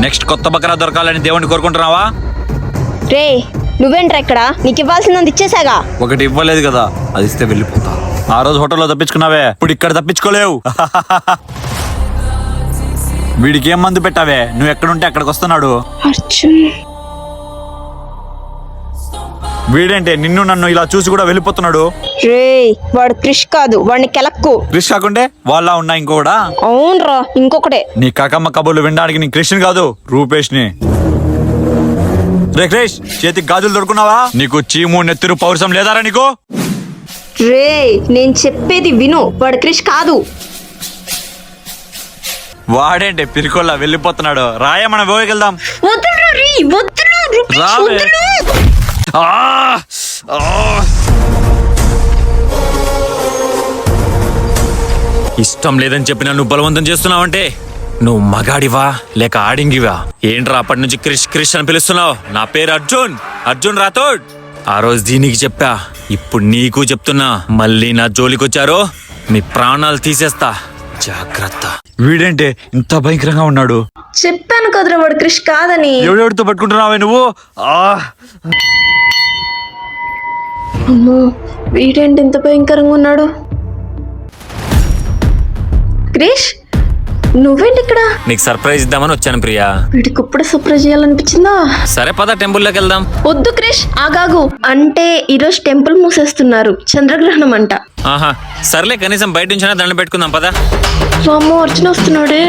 Next కొత్త బకరా దొరకాలని దేవుణ్ణి కోరుకుంటున్నావా? రే నువ్వేంట్రా ఇక్కడ? నీకు ఇవ్వాల్సింది ఇచ్చేసాగా. ఒకటి ఇవ్వలేదు కదా, అది ఇస్తే వెళ్ళిపోతా. ఆ రోజు హోటల్లో తప్పించుకున్నావే, ఇప్పుడు ఇక్కడ తప్పించుకోలేవు. వీడికి ఏం మందు పెట్టావే? నువ్వు ఎక్కడుంటే అక్కడికి వస్తున్నాడు. అర్జున్ వీడేంటే నిన్ను నన్ను ఇలా చూసి కూడా వెళ్ళిపోతున్నాడు? రే వాడు క్రిష్ కాదు, వాడిని కెలక్కు. క్రిష్ కాకుంటే వాళ్ళ ఉన్నా ఇంకోడా? అవునరా ఇంకొకటే. నీ కాకమ్మ కబుర్లు వినడానికి నీ కృష్ణ కాదు, రూపేష్ ని. రే క్రిష్, చేతికి గాజులు దొరుకున్నావా? నీకు చీము నెత్తిరు పౌరుషం లేదారా నీకు? రే నేను చెప్పేది విను, వాడు క్రిష్ కాదు. వాడేంటే పిరికొల్లా వెళ్ళిపోతున్నాడు. రాయా మనం పోయికెళ్దాం. వద్దురా రే, వద్దురా రూపేష్, రావే. వద్దురా. ఆ! ఆ! ఇష్టం లేదని చెప్పినా నువ్వు బలవంతం చేస్తున్నావంటే నువ్వు మగాడివా లేక ఆడింగివా? ఏంట్రా అప్పటి నుంచి క్రిష్ క్రిష్ అని పిలుస్తున్నావు? నా పేరు అర్జున్, అర్జున్ రాథోడ్. ఆ రోజు దీనికి చెప్పా, ఇప్పుడు నీకు చెప్తున్నా. మళ్ళీ నా జోలికొచ్చారో మీ ప్రాణాలు తీసేస్తా, జాగ్రత్త. వీడేంటే ఇంత భయంకరంగా ఉన్నాడు? చెప్పాను కదరా వాడు క్రిష్ కాదని. ఎవడెవడితో పట్టుకుంటున్నావే నువ్వు? అమ్మో వీడేంటి ఇంత భయంకరంగా ఉన్నాడు? క్రిష్ నువ్వేంటి ఇక్కడ? నీకు సర్ప్రైజ్ ఇద్దామని వచ్చాను ప్రియా. వీడికి ఇప్పుడు సర్ప్రైజ్ చేయాలనిపించిందా? సరే పద టెంపుల్లోకి వెళ్దాం. వద్దు క్రిష్ ఆగాగు. అంటే ఈరోజు టెంపుల్ మూసేస్తున్నారు, చంద్రగ్రహణం అంట. ఆహా సర్లే, కనీసం బయట నుంచైనా దండం పెట్టుకుందాం పద. రామో అర్జున్ వస్తున్నాడే.